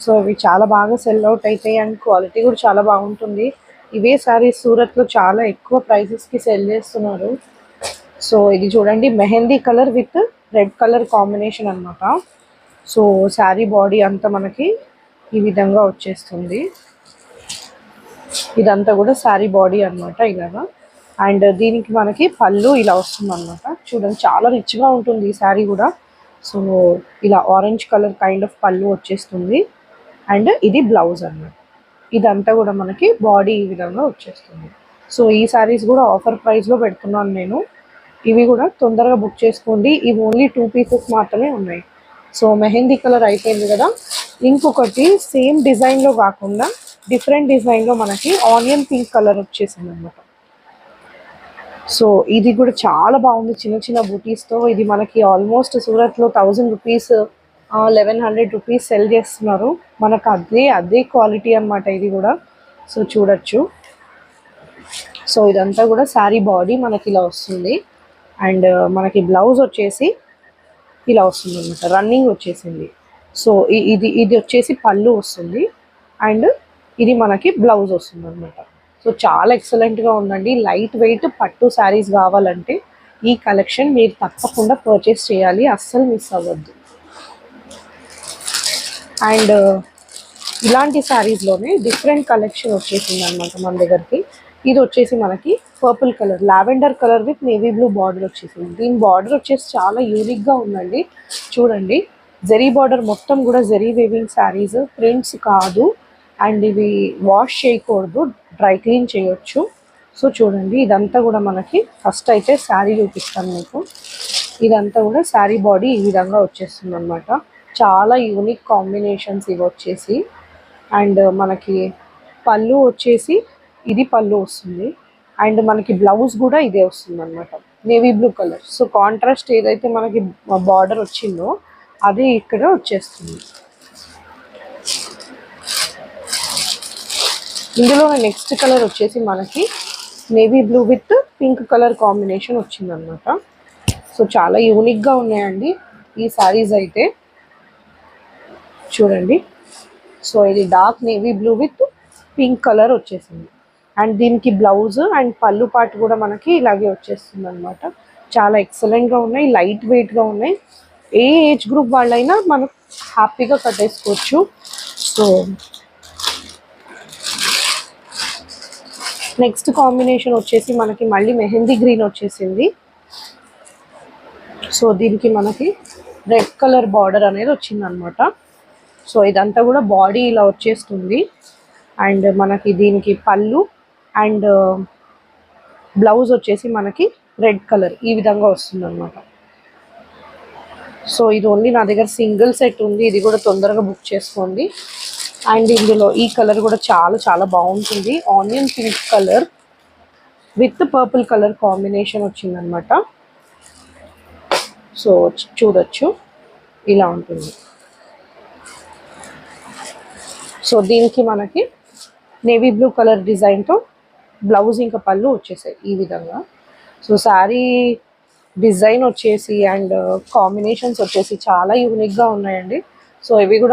So ఇవి చాలా బాగా సెల్ అవుట్ అవుతాయి అండ్ క్వాలిటీ కూడా చాలా బాగుంటుంది. ఇవే సారీస్ సూరత్లో చాలా ఎక్కువ ప్రైసెస్కి సెల్ చేస్తున్నారు. సో ఇది చూడండి, mehndi colour with red colour combination అనమాట. సో శారీ బాడీ అంతా మనకి ఈ విధంగా వచ్చేస్తుంది. ఇదంతా కూడా శారీ బాడీ అనమాట ఇలాగా. అండ్ దీనికి మనకి పళ్ళు ఇలా వస్తుంది అనమాట. చూడండి, చాలా రిచ్గా ఉంటుంది ఈ శారీ కూడా. సో ఇలా ఆరెంజ్ కలర్ కైండ్ ఆఫ్ పళ్ళు వచ్చేస్తుంది. అండ్ ఇది బ్లౌజ్ అన్నమాట. ఇదంతా కూడా మనకి బాడీ ఈ విధంగా వచ్చేస్తుంది. సో ఈ శారీస్ కూడా ఆఫర్ ప్రైస్లో పెడుతున్నాను నేను. ఇవి కూడా తొందరగా బుక్ చేసుకోండి. ఇవి ఓన్లీ 2 పీసెస్ మాత్రమే ఉన్నాయి. సో మెహందీ కలర్ అయిపోయింది కదా. ఇంకొకటి సేమ్ డిజైన్లో కాకుండా డిఫరెంట్ డిజైన్లో మనకి ఆనియన్ పింక్ కలర్ వచ్చేసింది అనమాట. సో ఇది కూడా చాలా బాగుంది, చిన్న చిన్న బూటీస్తో. ఇది మనకి ఆల్మోస్ట్ సూరత్లో 1000 రూపీస్ 1100 రూపీస్ సెల్ చేస్తున్నారు. మనకు అదే క్వాలిటీ అనమాట ఇది కూడా. సో చూడొచ్చు. సో ఇదంతా కూడా శారీ బాడీ మనకి ఇలా వస్తుంది. అండ్ మనకి బ్లౌజ్ వచ్చేసి ఇలా వస్తుంది అనమాట, రన్నింగ్ వచ్చేసింది. సో ఇది వచ్చేసి పళ్ళు వస్తుంది. అండ్ ఇది మనకి బ్లౌజ్ వస్తుంది అనమాట. సో చాలా ఎక్సలెంట్గా ఉందండి. లైట్ వెయిట్ పట్టు శారీస్ కావాలంటే ఈ కలెక్షన్ మీరు తప్పకుండా పర్చేస్ చేయాలి, అస్సలు మిస్ అవ్వద్దు. అండ్ ఇలాంటి శారీస్లోనే డిఫరెంట్ కలెక్షన్ వచ్చేసింది అనమాట మన దగ్గరికి. ఇది వచ్చేసి మనకి purple colour, lavender colour with navy blue border వచ్చేసింది. దీని బార్డర్ వచ్చేసి చాలా యూనిక్గా ఉందండి. చూడండి, జెరీ బార్డర్ మొత్తం కూడా జెరీ వేవింగ్ శారీస్, ప్రింట్స్ కాదు. అండ్ ఇవి వాష్ చేయకూడదు, డ్రై క్లీన్ చేయొచ్చు. సో చూడండి, ఇదంతా కూడా మనకి ఫస్ట్ అయితే శారీ చూపిస్తాను మీకు. ఇదంతా కూడా శారీ బాడీ ఈ విధంగా వచ్చేస్తుంది అనమాట. చాలా యూనిక్ కాంబినేషన్స్ ఇవి వచ్చేసి. అండ్ మనకి పళ్ళు వచ్చేసి ఇది పళ్ళు వస్తుంది. అండ్ మనకి బ్లౌజ్ కూడా ఇదే వస్తుంది అనమాట, navy blue colour. So contrast ఏదైతే మనకి బార్డర్ వచ్చిందో అది ఇక్కడ వచ్చేస్తుంది. ఇందులో నెక్స్ట్ కలర్ వచ్చేసి మనకి navy blue with pink colour combination వచ్చిందనమాట. సో చాలా యూనిక్గా ఉన్నాయండి ఈ శారీస్ అయితే. చూడండి, సో ఇది dark navy blue with pink colour వచ్చేసింది. అండ్ దీనికి బ్లౌజ్ అండ్ పళ్ళు పాటు కూడా మనకి ఇలాగే వచ్చేస్తుంది అనమాట. చాలా ఎక్సలెంట్గా ఉన్నాయి, లైట్ వెయిట్గా ఉన్నాయి. ఏ ఏజ్ గ్రూప్ వాళ్ళైనా మనం హ్యాపీగా కట్టేసుకోవచ్చు. సో నెక్స్ట్ కాంబినేషన్ వచ్చేసి మనకి మళ్ళీ మెహందీ గ్రీన్ వచ్చేసింది. సో దీనికి మనకి రెడ్ కలర్ బార్డర్ అనేది వచ్చింది అనమాట. సో ఇదంతా కూడా బాడీ ఇలా వచ్చేస్తుంది. అండ్ మనకి దీనికి పళ్ళు అండ్ బ్లౌజ్ వచ్చేసి మనకి రెడ్ కలర్ ఈ విధంగా వస్తుంది అనమాట. సో ఇది ఓన్లీ నా దగ్గర సింగిల్ సెట్ ఉంది, ఇది కూడా తొందరగా బుక్ చేసుకోండి. అండ్ ఇందులో ఈ కలర్ కూడా చాలా చాలా బాగుంటుంది, onion pink colour with purple colour combination వచ్చిందనమాట. సో చూడొచ్చు, ఇలా ఉంటుంది. సో దీనికి మనకి నేవీ బ్లూ కలర్ డిజైన్తో బ్లౌజ్ ఇంకా పళ్ళు వచ్చేసాయి ఈ విధంగా. సో శారీ డిజైన్ వచ్చేసి అండ్ కాంబినేషన్స్ వచ్చేసి చాలా యూనిక్గా ఉన్నాయండి. సో ఇవి కూడా